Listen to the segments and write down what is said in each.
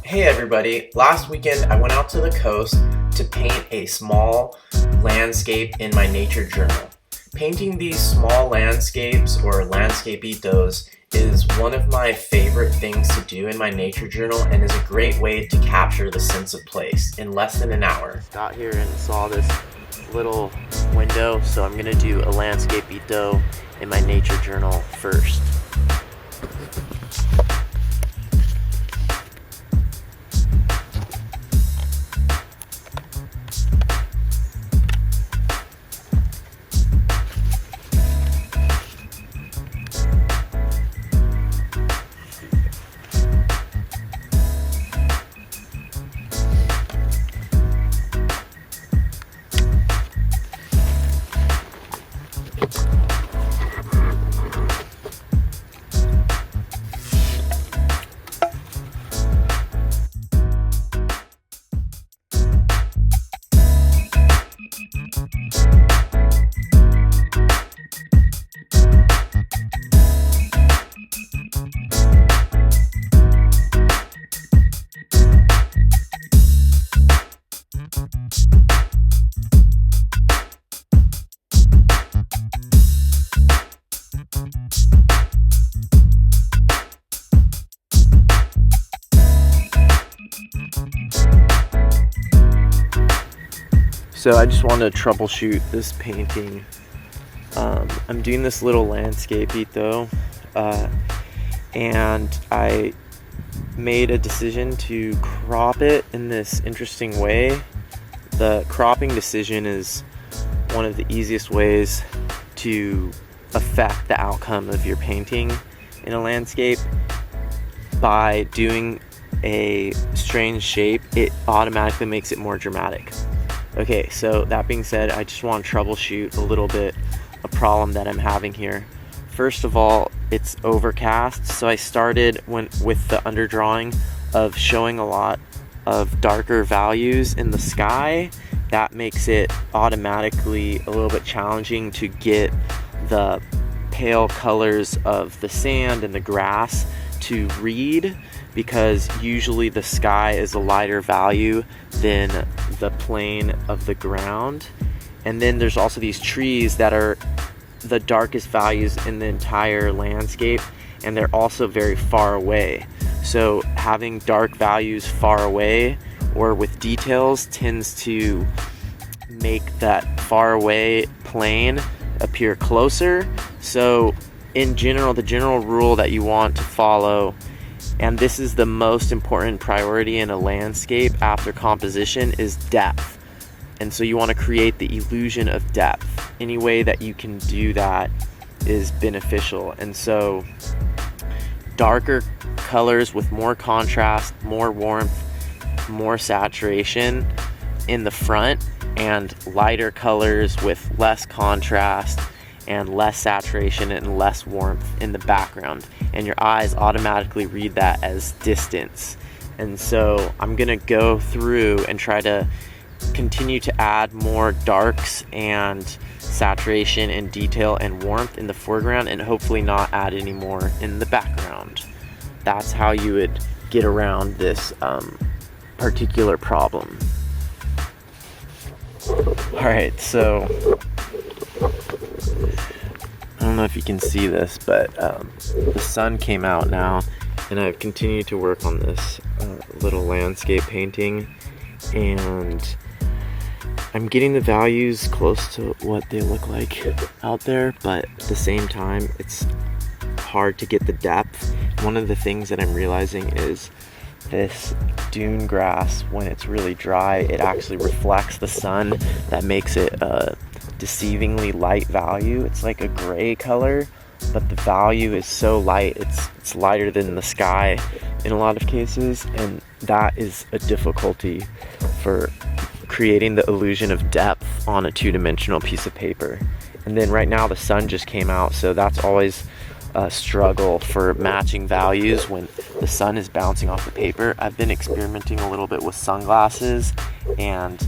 Hey everybody, last weekend I went out to the coast to paint a small landscape in my nature journal. Painting these small landscapes or landscapitos is one of my favorite things to do in my nature journal and is a great way to capture the sense of place in less than an hour. Got here and saw this little window, so I'm gonna do a landscapito in my nature journal first. So I just wanted to troubleshoot this painting. I'm doing this little landscapito, and I made a decision to crop it in this interesting way. The cropping decision is one of the easiest ways to affect the outcome of your painting in a landscape. By doing a strange shape, it automatically makes it more dramatic. Okay, so that being said, I just want to troubleshoot a little bit a problem that I'm having here. First of all, it's overcast, so I started with the underdrawing of showing a lot of darker values in the sky. That makes it automatically a little bit challenging to get the pale colors of the sand and the grass to read, because usually the sky is a lighter value than the plane of the ground. And then there's also these trees that are the darkest values in the entire landscape, and they're also very far away. So having dark values far away or with details tends to make that far away plane appear closer. So in general, the general rule that you want to follow, and this is the most important priority in a landscape after composition, is depth. And so you want to create the illusion of depth. Any way that you can do that is beneficial. And so darker colors with more contrast, more warmth, more saturation in the front, and lighter colors with less contrast and less saturation and less warmth in the background, and your eyes automatically read that as distance. And so I'm gonna go through and try to continue to add more darks and saturation and detail and warmth in the foreground, and hopefully not add any more in the background. That's how you would get around this particular problem. Alright, so I don't know if you can see this, but the sun came out now, and I've continued to work on this little landscape painting, and I'm getting the values close to what they look like out there, but at the same time it's hard to get the depth. One of the things that I'm realizing is this dune grass, when it's really dry, it actually reflects the sun. That makes it a deceivingly light value. It's like a gray color, but the value is so light, it's lighter than the sky in a lot of cases, and that is a difficulty for creating the illusion of depth on a two-dimensional piece of paper. And then right now the sun just came out, so that's always a struggle for matching values when the sun is bouncing off the paper. I've been experimenting a little bit with sunglasses, and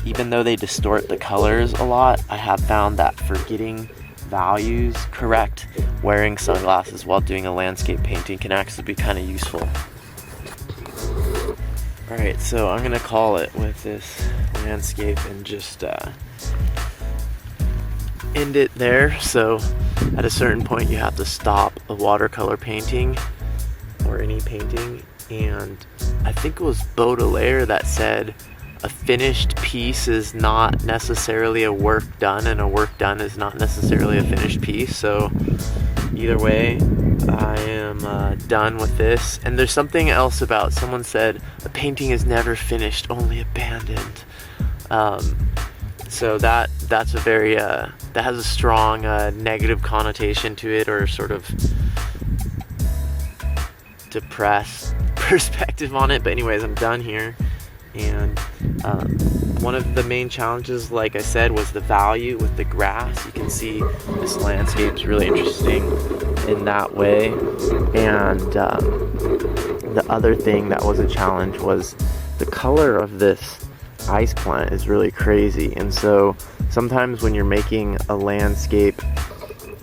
even though they distort the colors a lot, I have found that for getting values correct, wearing sunglasses while doing a landscape painting can actually be kind of useful. Alright, so I'm gonna call it with this landscape and just end it there. So at a certain point you have to stop a watercolor painting or any painting, and I think it was Baudelaire that said a finished piece is not necessarily a work done, and a work done is not necessarily a finished piece. So either way, I am done with this. And there's something else about, someone said a painting is never finished, only abandoned. So that's a very that has a strong negative connotation to it, or sort of depressed perspective on it. But anyways, I'm done here. And one of the main challenges, like I said, was the value with the grass. You can see this landscape is really interesting in that way. And the other thing that was a challenge was the color of this ice plant is really crazy. And so sometimes when you're making a landscape,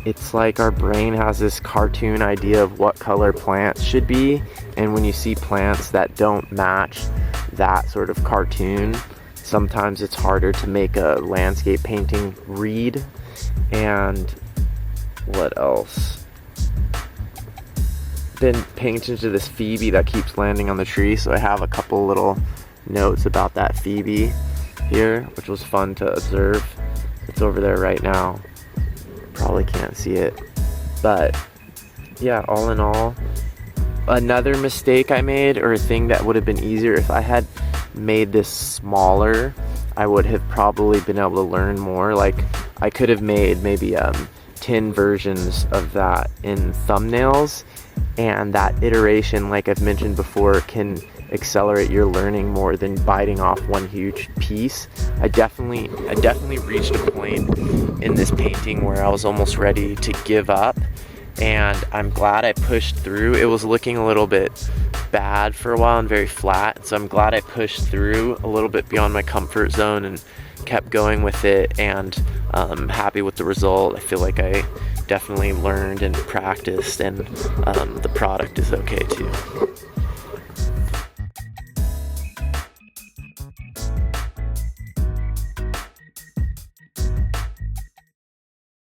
it's like our brain has this cartoon idea of what color plants should be, and when you see plants that don't match that sort of cartoon, sometimes it's harder to make a landscape painting read. And what else? Been paying attention to this phoebe that keeps landing on the tree, so I have a couple little notes about that phoebe here, which was fun to observe. It's over there right now. Probably can't see it, but yeah, all in all, another mistake I made, or a thing that would have been easier if I had made this smaller, I would have probably been able to learn more. Like, I could have made maybe 10 versions of that in thumbnails, and that iteration, like I've mentioned before, can accelerate your learning more than biting off one huge piece. I definitely reached a point in this painting where I was almost ready to give up, and I'm glad I pushed through. It was looking a little bit bad for a while and very flat, so I'm glad I pushed through a little bit beyond my comfort zone and kept going with it, and I'm happy with the result. I feel like I definitely learned and practiced, and the product is okay too.